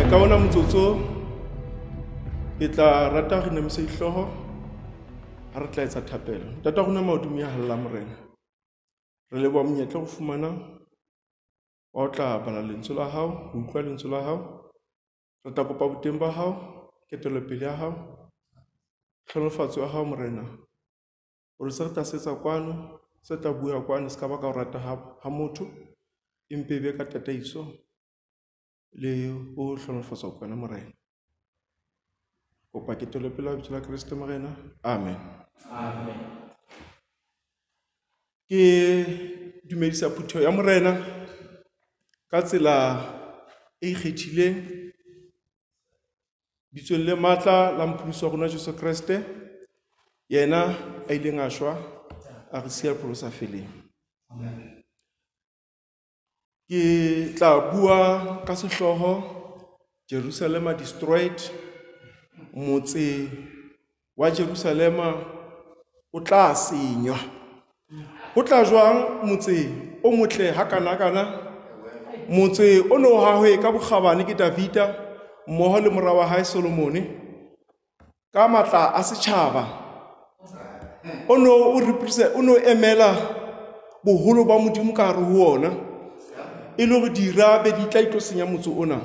ka ona motsotso ke tla rata go nemisa ihloho ha re tla etsa thapelo. Tata gona maodumi ya halla morena. Re leboha monyetla go fumana wa o tla bala lentswe la hao, ho utlwa lentswe la hao. Re tla kopa boteng ba hao, ketellopele ya hao, tlhonolofatso ya hao morena. Hore se re tla setsa kwano, se tla bua kwano se ka ba ka ho rata ha motho, empe e be ka tataiso le ho tlhonolofatsa kwano morena. Kopa ketellopele ya bitso la Kriste morena. Amen. Amen. Ke dumedisa phutho ya morena ka tsela e ikgethileng bitsong le matla la mopholosi wa rona Jesu Kriste, yena a ileng a shwa a re siya pholo sa feleng. Amen. Ke tla bua ka sehloho Jerusalem destroyed. Motse wa Jerusalem o tla senywa. O tla jwang motse o motle hakana motse o no hahwe ka bokgabane ke Davida mmoho le mora wa hae Solomone ka matla a setjhaba o no emela boholo ba Modimo ka hare ho ona e le go dira be di tla itlo senya motse ona.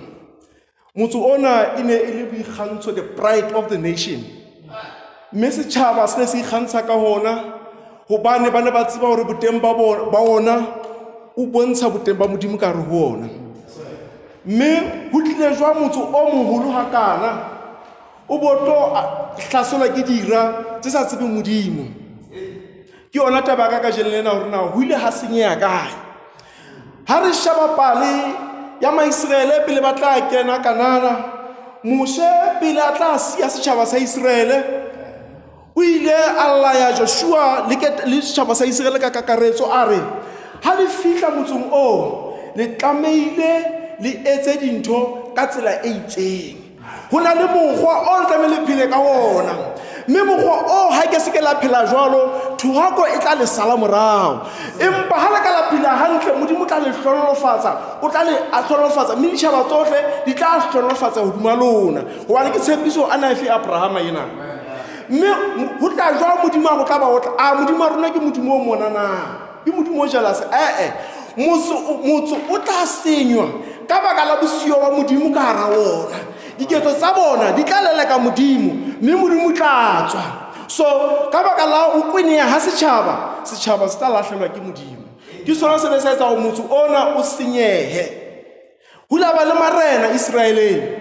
Motse ona ine e le boikgantsho, the pride of the nation. Mme setjhaba se ne se ikgantsha ka hona hobane ba ne ba tseba hore boteng ba ona o bontsha boteng ba Modimo ka hare ho ona. Mme ho tlile jwa motse o moholo hakana o boto hlaselwa ke dira tse sa tsebeng Modimo. Ke yona taba ka jelena hore na ho ile ha senyeha kae. Ha re shaba pale ya Maisraele pele ba tla kena Kanana, Moshe pele a tla siya setjhaba sa Israele, o ile Allah ya Joshua le setjhaba sa Israele ka kakaretso a re ha le fihla motsong o le tlameile le etse dintho ka tsela e itseng. Ho na le mokgwa o le tlamehile phele ka ona, mme mokgwa o ha ke se ke la phela jwalo thuhako e tla le sala morao. Empa ha le ka la phela hantle Modimo tla le hlonolofatsa, o tla le a hlonolofatsa, mme ditjhaba tsohle di tla hlonolofatsa hodima lona hobane ke tshepiso a na e fe Abraham ena. Mme ho tla jwa Modimo a go tla ba a Modimo a rona ke Modimo o monana, ke Modimo o jealous. Motse o tla senywa ka baka la bosio ba Modimo ka hara ona. Diketso tsa bona di tla leleka Modimo, mme Modimo o tla tswa. So ka baka la o kweneha ha setjhaba se tla lahlelwa ke Modimo. Ke sona se ne se etsa hore motse ona o senyehe. Ho la ba le marena Israeleng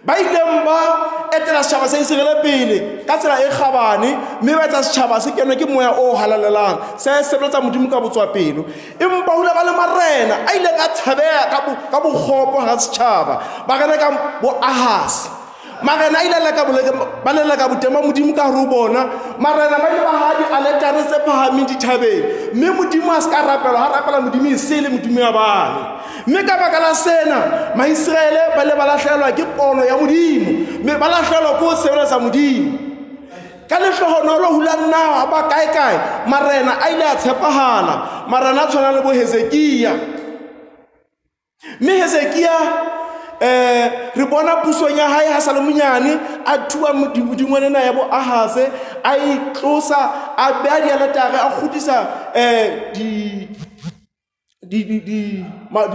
ba ileng ba etela setjhaba sa Israele pele ka tsela e kgabane, mme ba etsa setjhaba se kenwe ke moya o halalelang se sebetsa Modimo ka botswa pelo. Empa ho la ba le marena a ileng a tshabeha ka bokgopo ha setjhaba, ba rena ka bo Ahaz. Marena ile la ka ba le ka botema Modimo ka hare ho bona. Marena ba ile ba ha di aletare tse phahameng dithabeng, mme Modimo a se ka rapela, ha rapela Modimo e sele Modimo ya bane. Mme ka baka la sena Maisraele ba le ba lahlelwa ke pono ya Modimo, mme ba lahlelwa ko sebeletsa Modimo. Ka lehlohonolo ho la nna ba kae marena a ile a tshepahala, marena a tshwana le bo Hezekia. Mme Hezekia re bona pusong ya hae ha sa le monyane a thuwa Modimo nena ya bo Ahaz, a itlosa a beha dialetare a kgutlisa the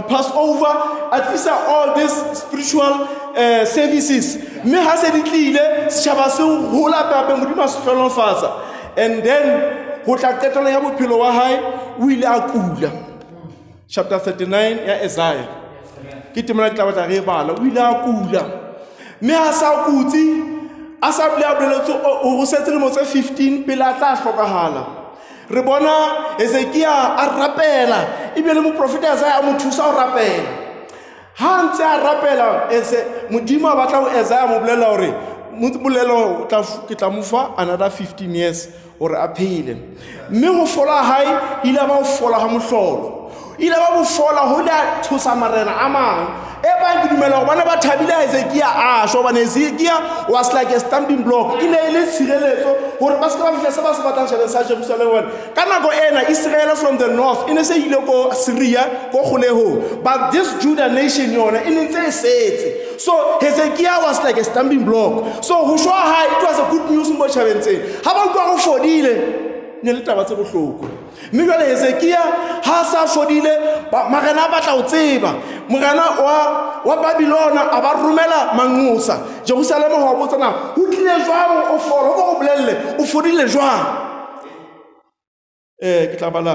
Passover, at least all these spiritual services. Mme ha se di tlile setjhaba se hola pepe Modimo a se hlonolofatsa, and then ho tla qetelo ya bophelo wa hae o ile a kula. Chapter 39 ya Isaiah ke temela ke tla batla re bala, o ile a kula. Mme ha sa kutsi a sa bile a boletse o setse le mo tse 15 pele a tla hlokahala. Re bona Hezekia a rapela, ebile mo profeta Isaiah a mo thusa ho rapela. Ha ntse a rapela Modimo a batla ho Isaiah mo bolela hore bolelo ke tla mo fa another 15 years hore a phele. Mme ho fola hae ile ba ho fola ha mohlolo, ile ba bo fola ho la thusa marena a mang e ba dumela hore bana ba thabile Hezekia a shwa, bana Hezekia was like a stamping block. Ine ile tshireletso hore ba se ba fihla se ba se batlang tjhelete sa Jerusalem. Ka nako ena Israel from the north ine se ile ko Syria ko kgoleho, but this Judah nation yona ine ntse e setse. So Hezekiah was like a stumbling block. So ho shwa hae it was a good news mo tjhabeng. Ha ba utlwa go fodile ne le taba tse bohloko. Mme jwale Hezekiah ha sa fodile marena ba tla o tseba. Morena wa Babilona a ba romela mangusa Jerusalem ho botsa na ho tlile jwang o folo go bolelle o fodile jwang. Ke tla bala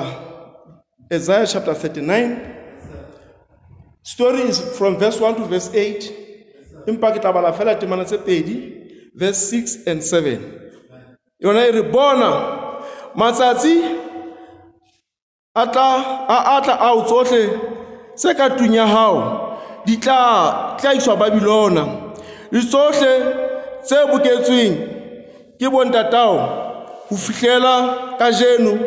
Isaiah chapter 39. Story is from verse 1 to verse 8. Impa ke tla bala fela temana tse pedi verse 6 and 7. Yona e re bona matsatsi atla a o tsohle se ka tunya hao di tla iswa Babilona le tsohle tse boketsweng ke bontatao ho fihlela ka jeno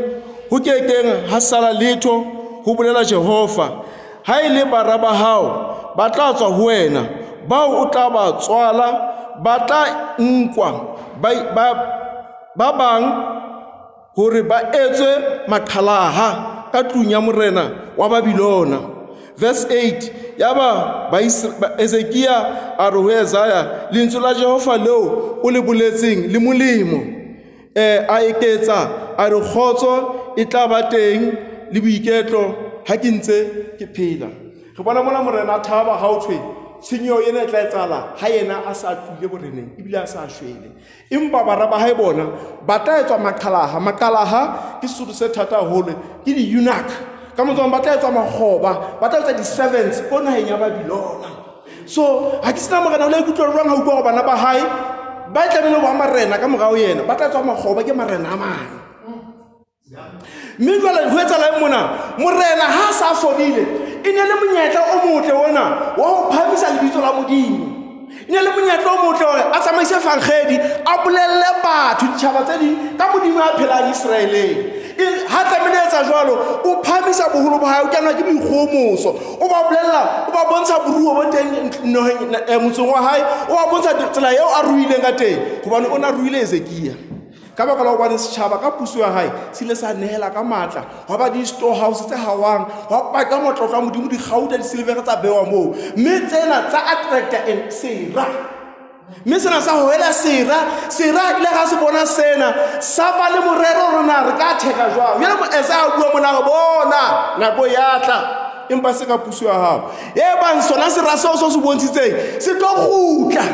ho kekeng ha sala letho ho bolela Jehova ha ile baraba hao ba tla tswa ho wena bao o tla ba tswala ba tla nkwa ba bang hore ba etswe maqhalaha ka tlung ya morena wa Babilona. Verse 8 yaba Hezekiah a re ho Isaiah lentswe la Jehova leo o le boletseng le molemo a eketsa a re khotso e tla ba teng le boiketlo ha ke ntse ke phela. Re bona mona morena thaba ha o thwe tshenyo ena e tla etsala ha yena a sa tlile boreneng ebile a sa shwele empa baraba ha e bona ba tla etswa maqalaha ke Sesotho se thata hole ke di eunuch ka motsong ba tla etswa makgoba ba tla etswa di servants ko naheng ya Babilona. So ha ke sena morena o le ikutlwa jwang ha o bua bana ba hae ba tlamehile ba marena ka morao yena ba tla etswa makgoba ke marena a mang. Mme jwale ho etsala mona morena ha sa fodile e ne le monyetla o motle wona wa ho phamisa lebitso la Modimo. E ne le monyetla o motle hore a tsamaise fankgedi a bolelle batho ditjhaba tse ding ka Modimo a phelang Israeleng. Ha tlamehile etsa jwalo o phamisa boholo ba hae o kenwa ke boikgomoso o ba bolella o ba bontsha boruo bo teng motsong wa hae o ba bontsha tsela eo a ruileng ka teng hobane o na ruile Hezekiah ka baka la hobane setjhaba ka puso ya hae se ile sa nehela ka matla wa ba di storehouse tse hawang wa paka motlotlo wa Modimo di gauta di silver tsa bewa moo mme tsena tsa attractor and sera mme sena sa ho hela sera ile ga se bona sena sa ba le morero rona re ka theka jwang yena mo esa a bua mona go bona nako ya tla empa se ka puso ya hao bang sona se raso so se bontshitseng se tlo gutla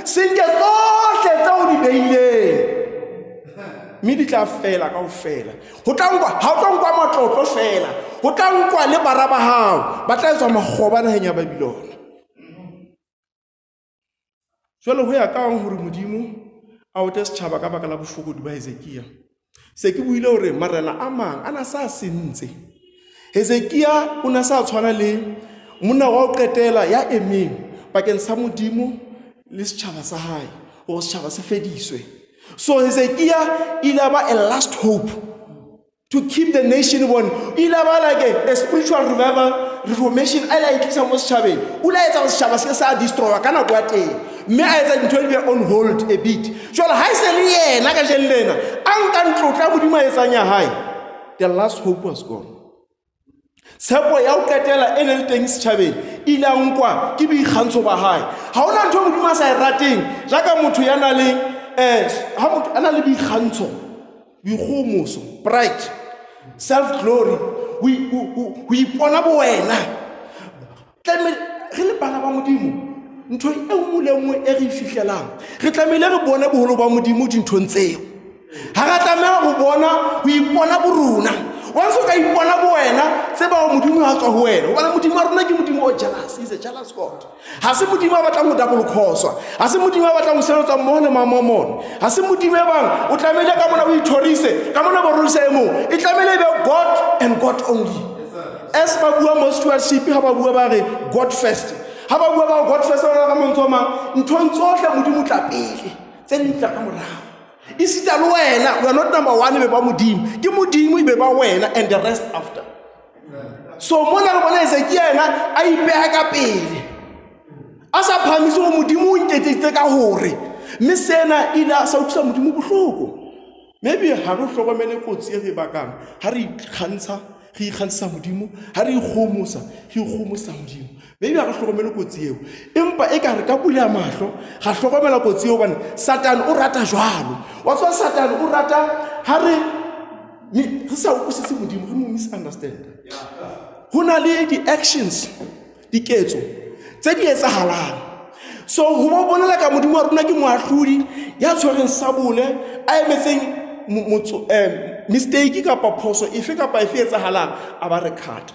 se nke tsohle tsa o di beileng mme di tla fela kaofela ho tla nkwa ha o tla nkwa matlotlo fela ho tla nkwa le baraba hao ba tla etswa makgoba naheng ya Babilona. Jwale ho ya ka hore Modimo a o setjhaba ka baka la bofokodi ba Hezekiah se ke buile hore marena a mang ana sa sentse. Hezekiah o na sa tshwana le monna wa o qetela ya emeng bakeng sa Modimo le setjhaba sa hae o setjhaba se fediswe. So Hezekiah ilaba a last hope to keep the nation one. Ilaba like a spiritual revival, reformation. I like it some setjhabeng. O la etsa setjhaba se sa destroy ka nako ya teng. Mme a etsa dintho di be on hold a bit. Jwale ha se le yena ka jellena a nka ntlotla Modimo a etsang ya hae. The last hope was gone. Tshepo ya o qetela e ne le teng setjhabeng ile nkwa ke boikgantsho ba hae. Ha ona ntho Modimo a sa e rateng jaka motho ya na le ha motho ana le boikgantsho boikgomoso pride self glory we ipona bo wena tlamehile re le bana ba Modimo ntho e nngwe le nngwe e re fihlelang re tlamehile re bone boholo ba Modimo dinthong tseo ha ra tlameha go bona ho ipona boruna once o ka ipona bo wena tseba ho Modimo ha tswa ho wena hobane Modimo a rona ke Modimo o jealous. He's a jealous God. Ha se Modimo a batlang ho double khoswa ha se Modimo a batlang ho sebetsa mmoho le mamamon ha se Modimo e bang o tlamehile ka mona o ithorise ka mona bo rulisa e mong e tlamehile be God and God only. As ba bua mo stewardship ha ba bua ba re God first ha ba bua ba God first ka montso mang nthong tsohle Modimo tla pele tse ntla ka morao. Isita lo wena we are not number 1 be ba Modimo ke Modimo be ba wena and the rest after. So mona re bona Hezekiah ena a ipeha ka pele a sa phamiso mo Modimo o nketsetse ka hore mme sena ila sa utlisa Modimo bohloko. Maybe ha re hlokomele kotsi e re bakang ha re ikgantsha re ikgantsa modimo ha re ikgomosa re ikgomosa modimo maybe ha re hlokomele kotsi eo empa e ka re ka bula mahlo ga hlokomela kotsi eo bana Satan o rata jwalo wa tswa Satan o rata ha re sa utlwisise modimo re mo misunderstand ho na le di-actions diketso tse di etsahalang so ho ba bonela ka modimo wa rona ke moahlodi ya tshwereng sabole a emetseng mistake kapa phoso efe kapa efe etsahalang a ba re khata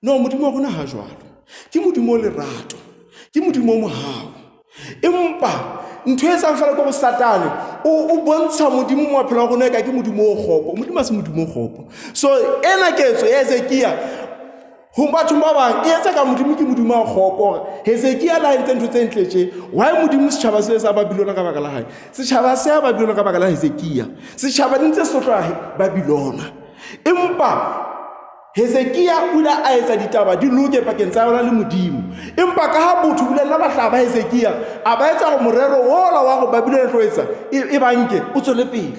no modimo wa rona ha jwalo ke modimo o lerato ke modimo o mohao empa ntho e tsang fela go Satane o bontsha modimo mo phela wa rona ka ke modimo o gopo modimo a se modimo o gopo so ena ketso ya Hezekia ho batho ba bang e etsa ka modimo ke modimo a gopo Hezekia la entse ntho tse ntletse why modimo se tshaba se sa Babilona ka baka la hae se tshaba se ya Babilona ka baka la Hezekia se tshaba dintse sotla Babilona empa Hezekia o la a etsa ditaba di loke pakeng tsa yona le modimo empa ka ha botho bula nna batla ba Hezekia a ba etsa go morero wola wa go Babilona tlo etsa e banke o tsole pele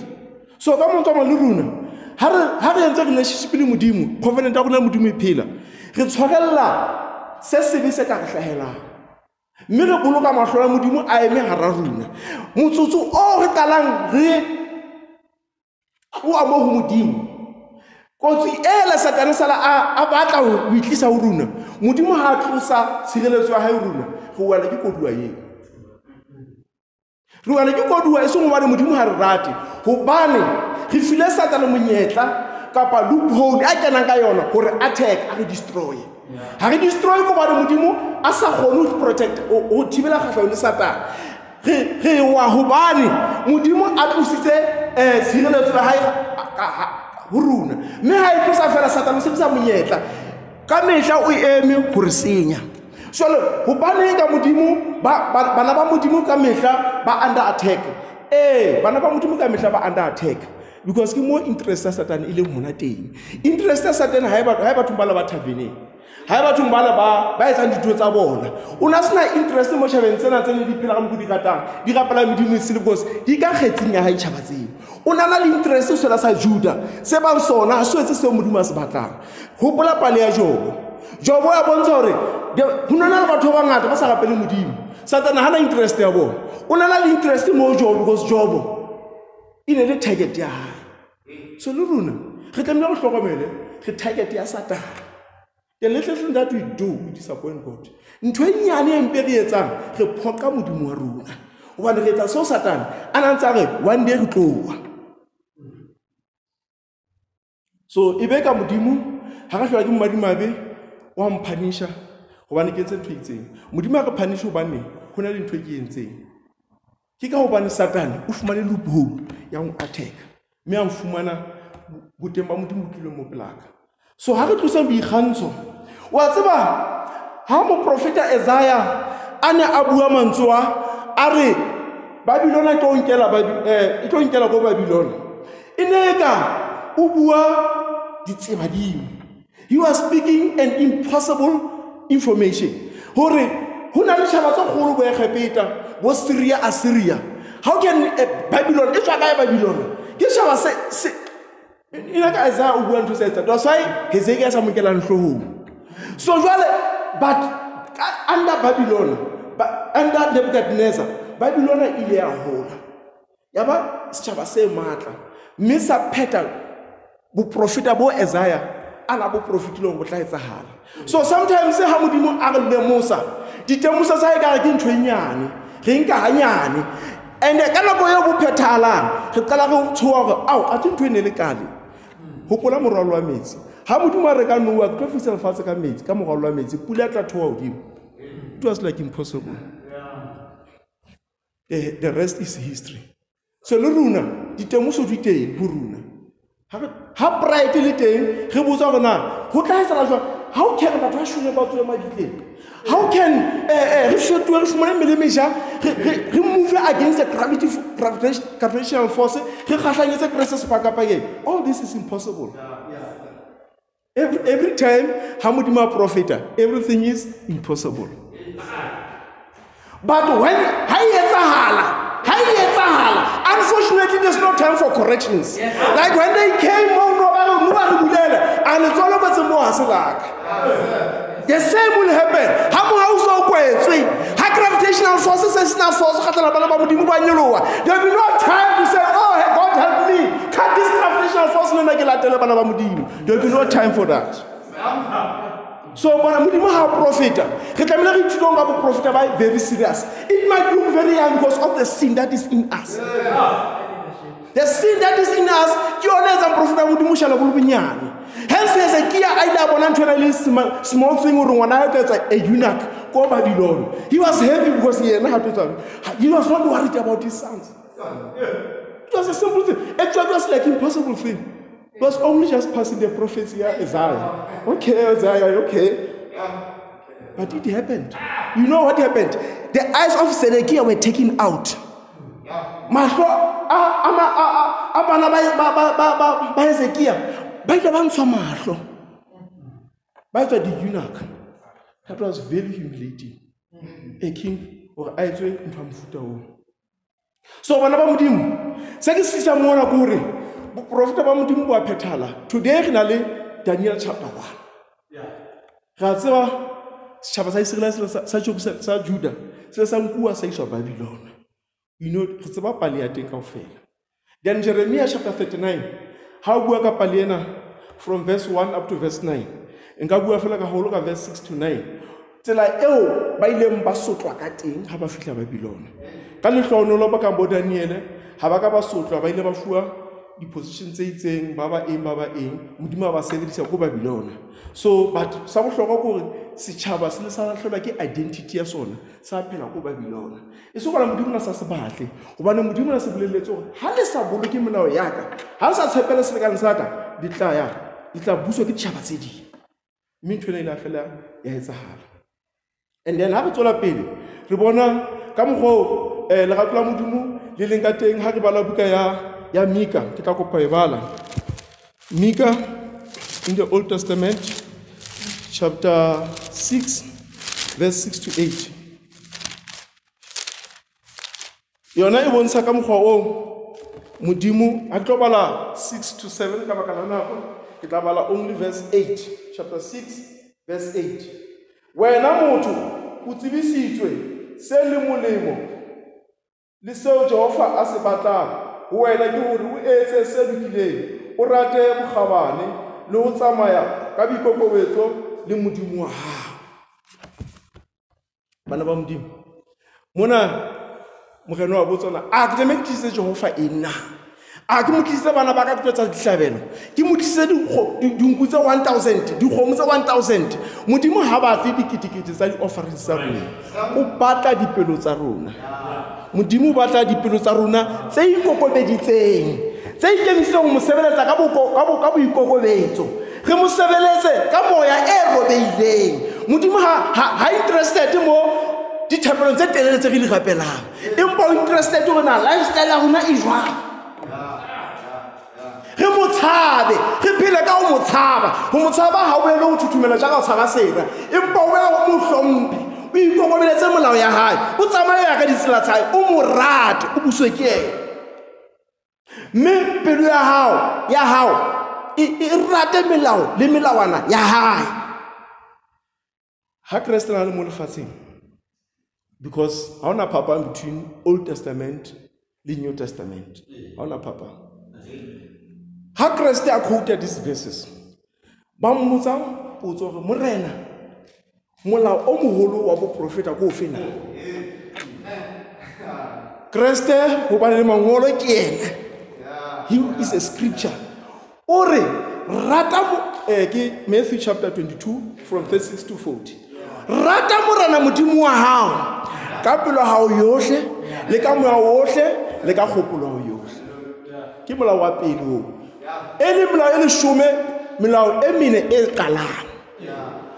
so ka montso mo le runa ha re entse relationship le modimo covenant ya rona modimo e phela re tshwarella se sebe se ka re hlahelang mme re boloka mahlo a modimo a eme hara runa motsotso o re talang re o amo ho modimo kotsi ela Satane sala a batla ho itlisa ho runa modimo ha tlosa tshireletso ya hae runa go wala ke koduwa ye re wala ke koduwa e sengwe ba le modimo ha re rate hobane re file Satane monyetla kapa loophole a kenang ka yona hore attack a re destroy ha re destroy go ba le modimo a sa kgone ho protect o thibela kgahlano le Satane re wa hobane modimo a tlositse tshireletso ya hae huruna mme ha e tlosa fela Satane se tsa monyetla ka mehla o eme ho re senya jwale ho bane ka modimo bana ba modimo ka mehla ba under attack bana ba modimo ka mehla ba under attack because ke mo interest ya Satane ile hona teng interest ya Satane ha e batho ba la ba thaveneng ha e batho ba etsa ditho tsa bona o na sena interest mo tjhabeng tsena tse di phela ka mo di ratang di rapela modimo se le because di ka kgetseng ya ha itjhaba tseo o na le interest se la sa Juda se bang sona so etse se modimo a se batlang ho bola pale ya Jobo ya bontsha hore ho na le batho ba ngata ba sa rapele modimo Satane hana interest ya bona o na le interest mo Jobo because Jobo ine le target ya hae so le runa re tlamehile go hlokomele re target ya Satane the little thing that we do we disappoint God ntho e nyane e mpe re etsang re phoka modimo wa rona hobane re etsa so Satane a nantsa re one day re tloa so e be ka modimo ha ga hlola ke mmadimabe wa mphanisha hobane ke ntse ntho itseng modimo a re punish hobane ho na le ntho e ke entseng ke ka hobane Satane o fumane loophole ya go attack mme a mfumana boteng ba modimo tlile mo pelaka so ha re tlosa boikgantsho wa tseba ha mo profeta Isaiah a ne a bua mantswe a re Babilona e tlo nkela go Babilona e ne ka o bua ditseba dimo he was speaking an impossible information hore ho na le tshaba tse kgolo bo Egepeta bo Syria Assyria how can Babylon e tswa ka Babylon ke tshaba se ina ka Isaiah o bua ntho se etsa that's why Hezekiah sa mokela nhlohong so jwale but under Babylon under Nebuchadnezzar Babylon ile ya hola yaba setjhaba se matla mme sa pheta bo profeta bo Isaiah ana bo profetile go tla etsahala so sometimes ha modimo a re lemosa ditemosa sa e ka re ke ntho e nyane re nka hanyane and ka nako yo bo phethalang re qala go tshoa gore a ntho e ne le kale hopola moralo wa metsi ha modimo a re ka noa ke tlo fisa lefatshe ka metsi ka moralo wa metsi pula tla thoa hodimo it was like impossible the rest is history so le runa ditemoso di teng ho runa ha pride le teng re botsa gore na go tla etsa jwa how can batho ba shune ba tswe maditleng how can re fetwe re fumane melemesha re move against the gravitational force re kgahlanyetse Christ sepakapakeng all this is impossible every time ha modimo a profeta everything is impossible but when ha etsahala unfortunately there's no time for corrections like when they came on mo ba re bulela a le tsolo ba tse mo ha se laka. The same will happen. How much also kwetswe? How gravitational forces is not force khatala bana ba modimo ba nyolowa. There will be no time to say, oh God help me. Cut this gravitational force nna ke latele bana ba modimo. There will be no time for that. So bana modimo ha profeta. Re tlamela re ithuta ga profeta ba very serious. It might look very young because of the sin that is in us. The sin that is in us, ke yona etsa profeta modimo shala go lubinyane. Hence Hezekiah either bonantwana small thing or ngwana a eunuch go Babylon. He was happy because he was not worried about his sons. It was a simple thing. It was like impossible thing. It was only just passing the prophecy Isaiah. Okay, Isaiah, okay. But it happened. You know what happened? The eyes of Zedekiah were taken out. Hezekiah. By the eunuch, that was very humiliating. A king or I so when about Mudim, second sister Mona Guri, Prophet Bamudim Petala, today finally Daniel chapter 1. Razua Shabasai Sa Judah, says some poor says of Babylon. You know, it's about Palia think of fail. Then Jeremiah chapter 39. How buaka paliena from verse 1 up to verse 9. And Gabu fela ka holoka verse 6 to 9. Tsela eo ba ile mba sotlwa ka teng ha ba fihla Babylon. Ka lehlono lo ba ka bo Daniel ha ba ka ba sotlwa ba ile ba fuwa di position tse itseng ba ba eng modimo ba sebedisa go Babylon. So but sa bohlokwa gore setjhaba se le sa hlola ke identity ya sona sa phela go Babylon. E so bona modimo na sa se batle gobane modimo na se boleletse gore ha le sa boloke molao ya ka ha sa tshepela selekane sa ka di tla buswa ke ditjhaba tse di mme ntho ile a fela ya etsahala. And then ha re tsola pele re bona ka moggo le gatla modimo le leng ka teng ha re bala buka ya Mika ke tla kopa e bala Mika in the Old Testament chapter 6 verse 6 to 8. Yona e bontsha ka mogwa o modimo a tlo bala 6 to 7 ka baka la nako ke tla bala only verse 8 chapter 6 verse 8. Wena motho o tsebisitswe se le molemo le seo Jehova a se batlang wena ke hore o etse se lokileng o rate bogabane le ho tsamaya ka boikokobetso le modimo wa hao. Bana ba modimo mona mogeno wa botsona a ke tlemekise Jehova ena a ke motlise bana ba ka tsa dihlabelo ke motlise dinku tse 1000 dikgomo tse 1000 modimo ha ba fe dikitikiti tsa di-offerings tsa rona o batla dipelo tsa rona. Modimo batla dipelo tsa rona tse ikokobeditseng tse ikemisitseng mo sebeletsa ka boikokobetso re mo sebeletse ka moya e robeileng. Modimo ha interested mo dithapelong tse telele tse re di gapelang empa o interested gore na lifestyle ya rona e jwang. Re mo tshabe re phele ka o mo tshaba ha o bele o thuthumela jaaka o tshaba sena empa o bele o mo hlomphe o ikokobeletse molao ya hae o tsamaya ka ditsela tsa hae o mo rate o buswe ke ena mme pelo ya hao e rate melao le melawana ya hae. Ha Kriste na le mo lefatsheng because ha ona papa between Old Testament le New Testament ha ona papa. Ha Kriste a quoted these verses ba mmotsa potso gore morena molao o moholo wa boprofeta ko fena Kriste go ba le mangolo ke ena. He is a scripture. Ore rata ke Matthew chapter 22 from 36 to 40. Rata morena modimo wa hao ka pelo hao yohle le ka moya wohle le ka kgopolo yohle. Ke molao wa pele o ene molao e leshome melao e mene e qalang.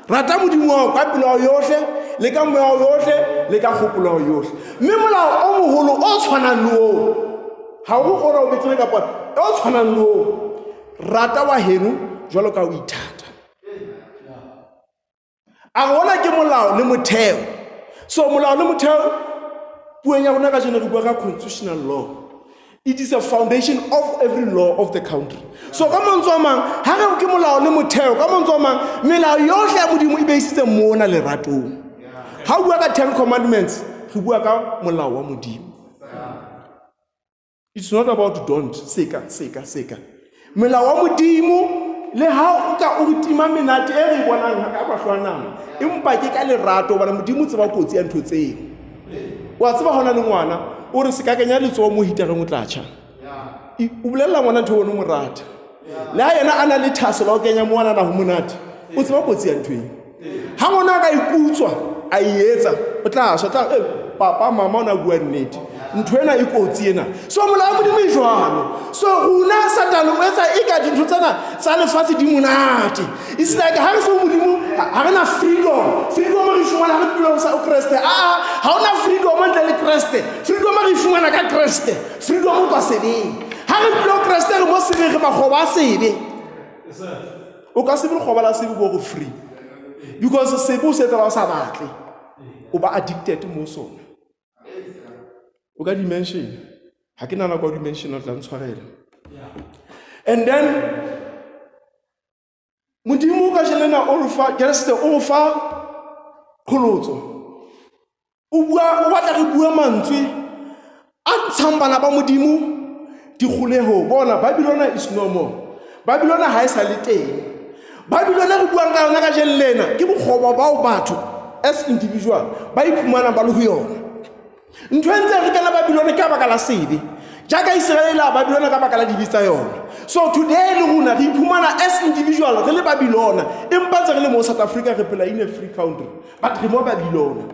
Rata modimo wa ka pelo yohle le ka moya yohle le ka kgopolo yohle mme molao o moholo o tshwanang le o ha go gona o betlele ka pona o tshwanang le o rata wa heno jwalo ka o ithata. A gona ke molao le motheo. So molao le motheo puong ya rona ka jeno re bua ka constitutional law It is a foundation of every law of the country. So ka mantswe a mang ha re ke molao le motheo ka mantswe a mang melao yohle ya modimo e beisitse mona leratong. Ha o bua ka 10 commandments re bua ka molao wa modimo. It's not about don't seka. Molao wa modimo le ha o ka o tima menate e re bonang ka bahlwanang empa ke ka lerato ba modimo tseba kotsi ya ntho tseo. Wa tseba hona le ngwana o re se ka kenya letsoho mo hitareng o tla tjha. O bolella ngwana ntho ono morata. Le ha yena ana le thaselo o kenya moana na ho monate. O tseba kotsi ya ntho e. Ha ngwana ka ikutswa a ietsa o tla shwa tla papa mama ona bua nnete. Ntho ena e kotsi ena. So molao wa modimo e jwalo. So rona Satan o etsa e ka dintho tsena tsa lefatshe di monate. It's like ha re se modimo ha re na freedom. Freedom re fumana ha re phela sa Kriste. Ha ona freedom ntle le Kriste. Freedom re fumana ka Kriste. Freedom o ka sebeng. Ha re phela Kriste re mo sebe re makgoba a sebe. O ka sebe lekgoba la sebe bo go free. Because sebe o se tla o sa batle. O ba addicted mo sona. O ka dimension ha ke nana kwa dimension o tla ntshwarela. And then modimo ka jelena o fa Kriste o fa kholotso o batla re bua mantswe a tshambana ba modimo di khuleho bona Babylon is no more. Babylon ha e sa le teng. Babylon re buang ka yona ka jelena ke bokgobo bao batho as individual ba iphumana ba le ho yona. Ntwentse re kana Babylon ka baka la sebe jaka Israel la Babylon ka baka la dibitsa yona. So today le runa re iphumana as individual re le Babylon empa tse re le mo South Africa re phela in a free country but re mo Babylon.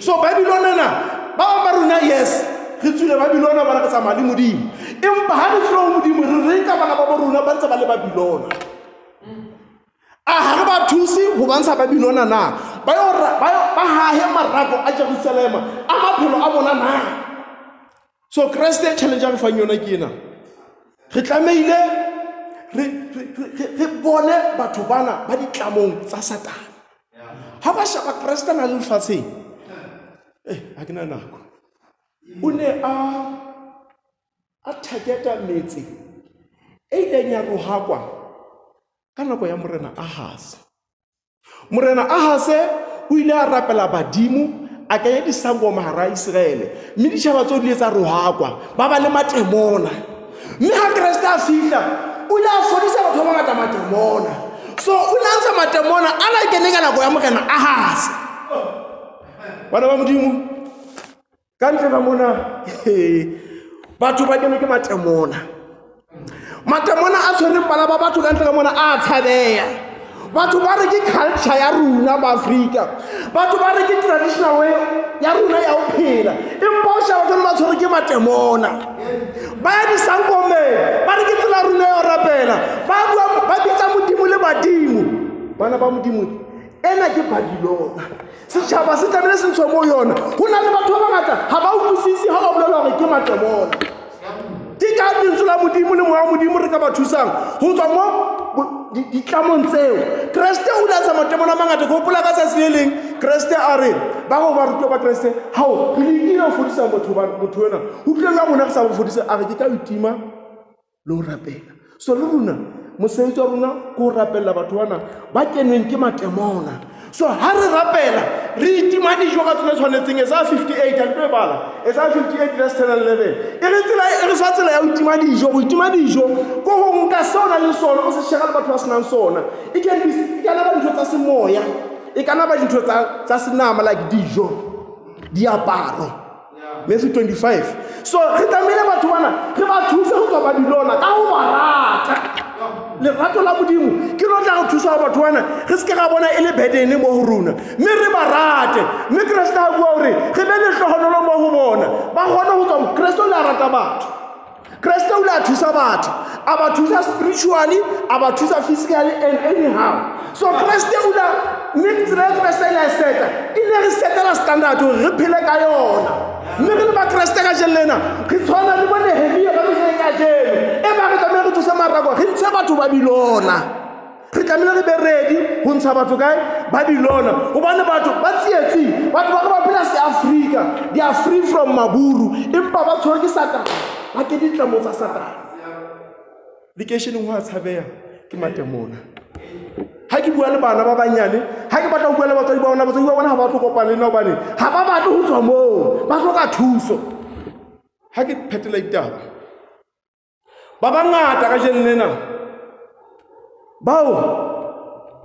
So Babylon na ba runa yes re tsule Babylon ba re tsamaya le modimo empa ha re tsula modimo re ka bana ba runa ba ntse ba le Babylon. Ha re ba thusi ho bantsha Babylon na ba ha he marako a Jerusalem a maphelo a bona na. So Kriste challenge ya fa nyona ke ena re tlameile re bone batho bana ba ditlamong tsa Satan. Ha ba shaba Kriste na le lefatsheng ha ke na nako o ne a targeta metsi e ileng ya rohakwa ka nako ya morena Ahaz. Morena Ahaz o ile a rapela badimo a kenya disangoma hara Israele mme ditjhaba tso di etsa rohakwa ba ba le matemona. Mme ha Kriste a fihla o ile a fodisa batho ba ngata matemona. So o ntsha matemona a la kene ka nako ya morena Ahaz. Bana ba modimo ka ntle ba mona batho ba kene ke matemona. Matemona a tshwereng bana ba batho ka ntle ka mona a tshabeya. Batho ba re ke culture ya runa ba Africa. Batho ba re ke traditional way ya runa ya ho phela. Empa o shaba batho ba tshwere ke matemona. Ba ya disangome ba re ke tsela runa ya ho rapela. Ba bitsa modimo le badimo. Bana ba modimo ena ke Babylon. Setjhaba se tlamehile se ntshwe mo yona. Ho na le batho ba bangata ha ba utlwisisi ha ba bolela hore ke matemona. Ke ka dintsula modimo le moya modimo re ka ba thusang ho tswa mo ditlamong tseo. Kriste o la tsa matemona mangata go pola ka tsa seleng. Kriste a re ba go ba rutwa ba Kriste hao re ile go fodisa motho ena o tle la bona re sa bo fodisa a re ke ka utima le ho rapela. So le runa mosebetsi wa rona go rapela batho bana ba kenweng ke matemona. So ha re rapela re itima dijo ka tsona tshwanetseng esa 58 a tlo bala esa 58 verse 10 and 11 e re tsela e re sa tsela ya itima dijo go ho nka sona le sona o se shega le batho ba senang sona e kana ba dintho tsa semoya e kana ba dintho tsa senama like dijo diaparo Matthew 25. So re tamile batho bana re ba thusa ho tswa Babylon ka ho ba rata le rato la modimo ke no tla go thusa batho bana re se ke ga bona e le bedene mo ho runa mme re ba rate mme Kriste a bua hore re be le hlohonolo mo ho bona ba gona ho tswa Kriste o le rata batho. Kriste o le thusa batho a ba thusa spiritually a ba thusa physically and anyhow. So Kriste o la mixed Kriste la seta ile re setela standard hore re phele ka yona mme re ba Kriste ka jelena re tshwana le bone Nehemia ba re ka jelo e ba re tla re thusa marako re ntsha batho Babylon. Re tlamehile re be ready ho ntsha batho kae Babylon hobane batho ba tsietsi batho ba phela se Africa they are free from maburu empa ba tshwere ke Satan. ba ke ditlamo tsa Satane. Lekeisheneng ho a tshabeha ke matemona. Ha ke bua le bana ba banyane, ha ke batla ho bua le batswadi ba bona, batswadi ba bona ha ba tlo kopana le nna hobane ha ba batle ho tswa moo, ba hloka thuso. Ha ke phetela ditaba, ba bangata ka jeno lena bao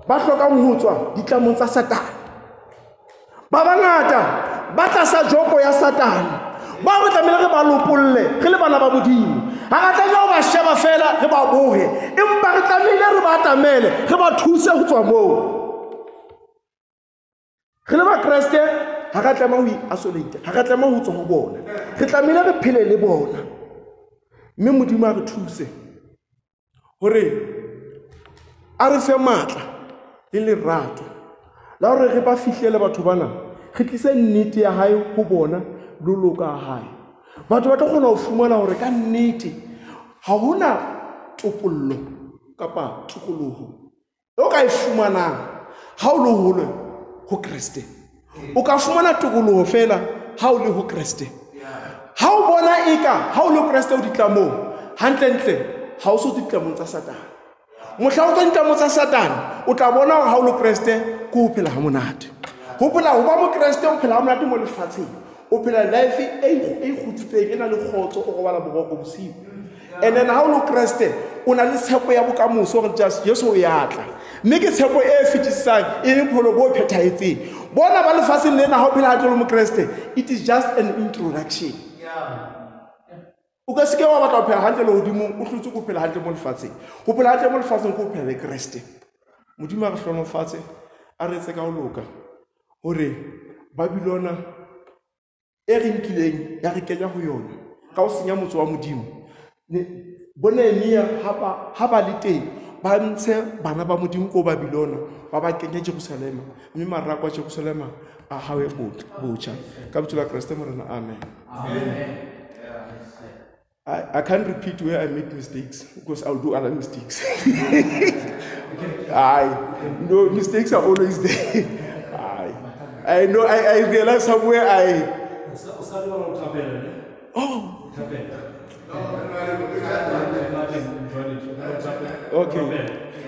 ba hlokang ho tswa ditlamong tsa Satane. Ba bangata ba tlasa joko ya Satane. Ba re tlamehile re ba lopolle re le bana ba Modimo. Ha re tlamehile ho ba sheba fela re ba bohe, empa re tlamehile re ba atamele re ba thuse ho tswa moo. Re le ba Kreste ha re tlamehile ho i-isolate, ha re tlamehile ho tswa ho bona, re tlamehile re phele le bona. Mme Modimo a re thuse hore a re fe matla le lerato la hore re ba fihlele batho bana, re tlise nnete ya hae ho bona le loka hae. Batho ba tlo kgona ho fumana hore ka nnete ha hona topollo kapa tikoloho o ka e fumanang ha o le hole ho Kriste. O ka fumana tikoloho fela ha o le ho Kriste. Ha o bona eka ha o le Kriste o ditlamong, hantle ha o so ditlamong tsa Satane. Mohla o tswa ditlamong tsa Satane, o tla bona ha o le Kriste ko ho phela ha monate. Ho phela ho ba mo Kreste o phela ha monate mo lefatsheng. O phela life e kgutsitseng, e na le kgotso, o robala boroko bosiu. And then ha o le Kreste o na le tshepo ya bokamoso hore just Yesu o ya tla. Mme ke tshepo e fetisisang e le pholo bo phethahetseng. Bona ba lefatsheng lena ha o phela hantle mo Kreste, it is just an introduction. O ka se ke wa batla ho phela hantle le hodimong, o hlotse ko phela hantle mo lefatsheng. Ho phela hantle mo lefatsheng ko phela le Kreste. Modimo a re hlonofatse, a re etse ka ho loka hore Babilona e re nkileng ya re kenya ho yona ka ho senya motse wa Modimo. Bonenia ha ba le teng ba ntshe bana ba Modimo ko Babilona, ba ba kenya Jerusalema, mme marako a Jerusalema a hawe botjha ka bitso la Kriste morena. Amen. Amen. I can't repeat where I made mistakes because I'll do other mistakes. No, mistakes are always there. I know, I realize somewhere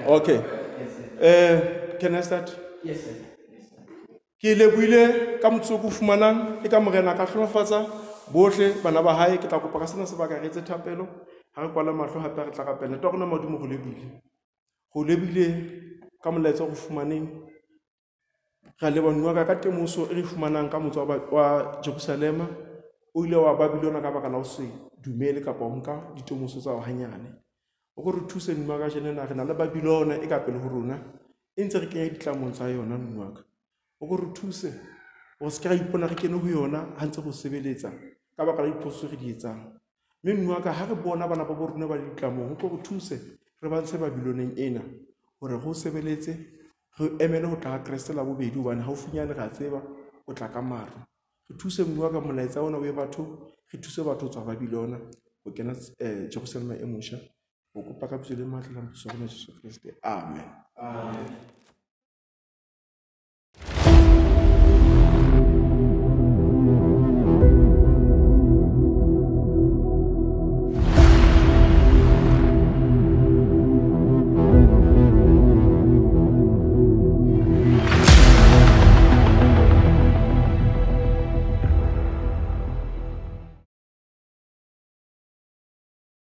Okay. Can I start? Yes, sir. Ke lebohile ka motsoko fumanang e ka morena ka hlonofatsa bohle bana ba hae. Ke tla kopa ka sena sebaka re etse thapelo ha re kwala mahlo hape re tla ka pele to rona Modimo go lebile ka molaetsa go fumaneng ga le bonwa ka temoso e re fumanang ka motse wa Jerusalema o ile wa Babilona ka baka la ho se dumele kapa ho nka ditemoso tsa hanyane. O go re thuse nna ka jena re na le Babilona e ka pele ho rona e ntse re kenya ditlamong tsa yona nwa ka. O go re thuse o se ka ipona re kene ho yona ha ntse go sebeletsa ka baka la diphoso re di etsang. Mme nwa ka ha re bona bana ba bo rona ba ditlamong, o go re thuse re ba ntshe Babiloneng ena hore go sebeletse re emele ho tla Kriste la bobedi hobane haufinyane ra tseba o tla ka maru. Re thuse mmuwa ka molaetsa ona o ye batho, re thuse batho tswa Babilona ho kena Jerusalema e mosha. Go kopa ka bitso le matla la Jesu Kriste. Amen.